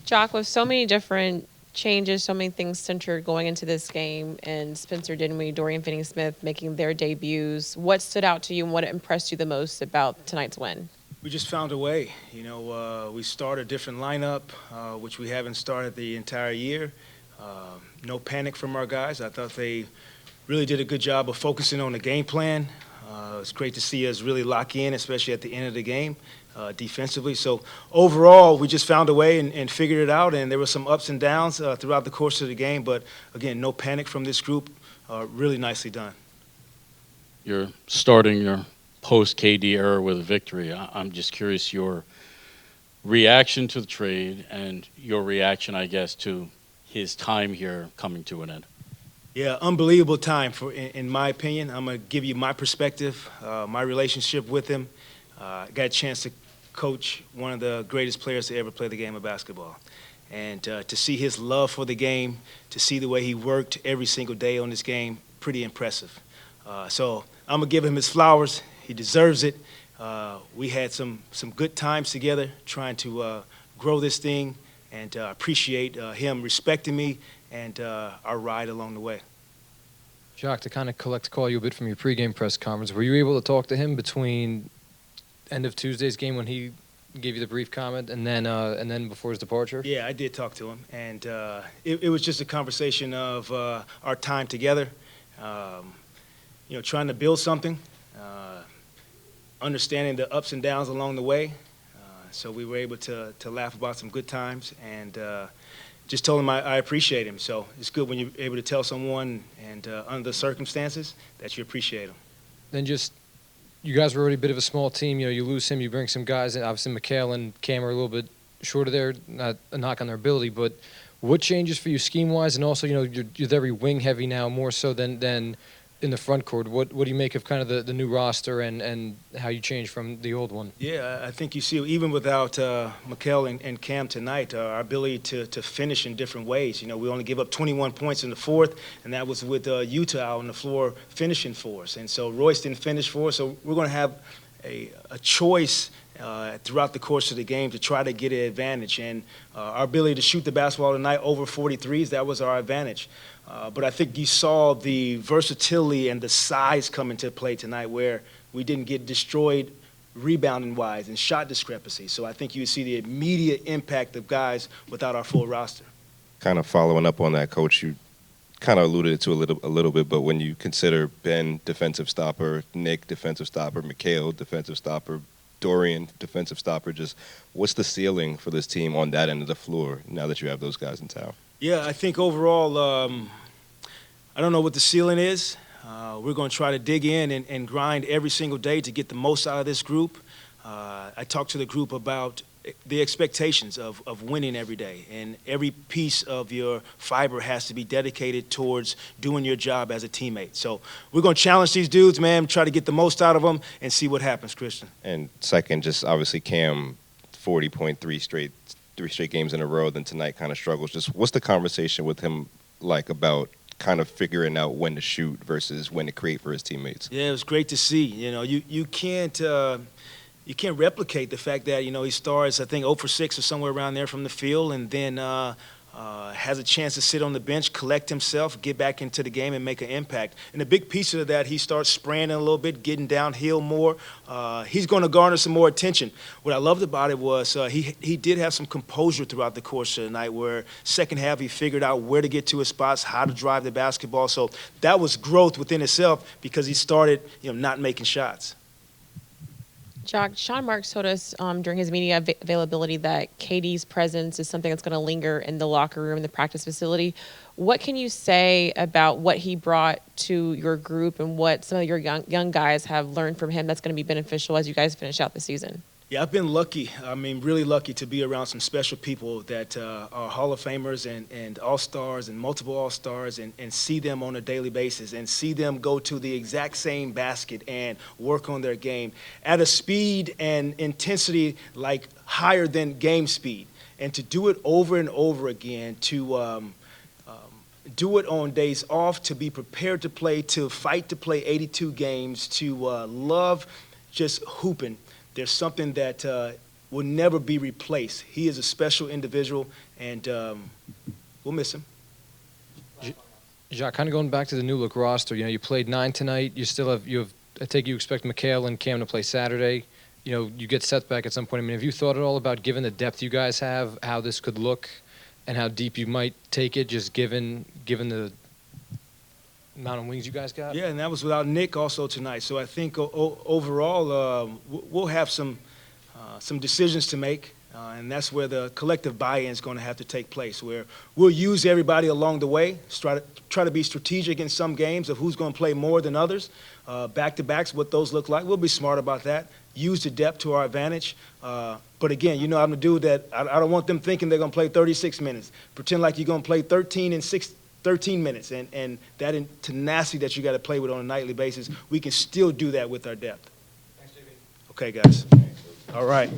Jacque, with so many different changes, so many things centered going into this game, and Spencer Dinwiddie, Dorian Finney-Smith making their debuts, what stood out to you and what impressed you the most about tonight's win? We just found a way. We started a different lineup, which we haven't started the entire year. No panic from our guys. I thought they really did a good job of focusing on the game plan. It's great to see us really lock in, especially at the end of the game defensively. So overall, we just found a way and figured it out, and there were some ups and downs throughout the course of the game. But, again, no panic from this group. Really nicely done. You're starting your post-KD era with a victory. I'm just curious your reaction to the trade and your reaction, I guess, to his time here coming to an end. Yeah, unbelievable time in my opinion. I'm going to give you my perspective, my relationship with him. I got a chance to coach one of the greatest players to ever play the game of basketball. And to see his love for the game, to see the way he worked every single day on this game, pretty impressive. So I'm going to give him his flowers. He deserves it. We had some good times together trying to grow this thing, and appreciate him respecting me and our ride along the way. Jacque, to kind of call you a bit from your pregame press conference, were you able to talk to him between end of Tuesday's game when he gave you the brief comment and then before his departure? Yeah, I did talk to him, and it was just a conversation of our time together, trying to build something, understanding the ups and downs along the way. So we were able to laugh about some good times, and just told him I appreciate him. So it's good when you're able to tell someone, and under the circumstances, that you appreciate them. Then you guys were already a bit of a small team. You lose him, you bring some guys in. Obviously, McHale and Cam are a little bit shorter there, not a knock on their ability. But what changes for you scheme-wise? And also, you're very wing-heavy now, more so than in the front court. What do you make of kind of the new roster and how you change from the old one? Yeah, I think you see, even without McHale and Cam tonight, our ability to finish in different ways. We only give up 21 points in the fourth, and that was with Utah out on the floor finishing for us. And so Royce didn't finish for us, so we're going to have a choice throughout the course of the game to try to get an advantage. And our ability to shoot the basketball tonight over 43s, that was our advantage. But I think you saw the versatility and the size come into play tonight, where we didn't get destroyed rebounding-wise and shot discrepancy. So I think you see the immediate impact of guys without our full roster. Kind of following up on that, Coach, you kind of alluded to a little bit, but when you consider Ben defensive stopper, Nick defensive stopper, McHale defensive stopper, Dorian defensive stopper, just what's the ceiling for this team on that end of the floor now that you have those guys in town? Yeah, I think overall, I don't know what the ceiling is. We're going to try to dig in and grind every single day to get the most out of this group. I talked to the group about the expectations of winning every day, and every piece of your fiber has to be dedicated towards doing your job as a teammate. So we're going to challenge these dudes, man, try to get the most out of them and see what happens, Christian. And second, just obviously Cam, 40.3 three straight games in a row, then tonight kind of struggles. Just what's the conversation with him like about kind of figuring out when to shoot versus when to create for his teammates? Yeah, it was great to see. You can't replicate the fact that he starts, I think, 0 for 6 or somewhere around there from the field, and then has a chance to sit on the bench, collect himself, get back into the game, and make an impact. And a big piece of that, he starts spraying a little bit, getting downhill more. He's going to garner some more attention. What I loved about it was he did have some composure throughout the course of the night, where second half he figured out where to get to his spots, how to drive the basketball. So that was growth within itself, because he started not making shots. Jacque, Sean Marks told us during his media availability that KD's presence is something that's going to linger in the locker room, in the practice facility. What can you say about what he brought to your group and what some of your young guys have learned from him that's going to be beneficial as you guys finish out the season? Yeah, I've been lucky. Really lucky to be around some special people that are Hall of Famers and All-Stars and multiple All-Stars, and see them on a daily basis and see them go to the exact same basket and work on their game at a speed and intensity like higher than game speed. And to do it over and over again, to do it on days off, to be prepared to play, to fight to play 82 games, to love just hooping. There's something that will never be replaced. He is a special individual, and we'll miss him. Jacque, kind of going back to the new look roster, you played 9 tonight. I take you expect McHale and Cam to play Saturday. You get setback at some point. I mean, have you thought at all about, given the depth you guys have, how this could look and how deep you might take it, just given the amount of wings you guys got? Yeah, and that was without Nick also tonight. So I think overall we'll have some decisions to make, and that's where the collective buy-in is going to have to take place, where we'll use everybody along the way, try to be strategic in some games of who's going to play more than others, back-to-backs, what those look like. We'll be smart about that, use the depth to our advantage. But again, I'm a dude that I don't want them thinking they're going to play 36 minutes. Pretend like you're going to play 13 minutes, and that tenacity that you got to play with on a nightly basis, we can still do that with our depth. Thanks, JB. Okay, guys. All right.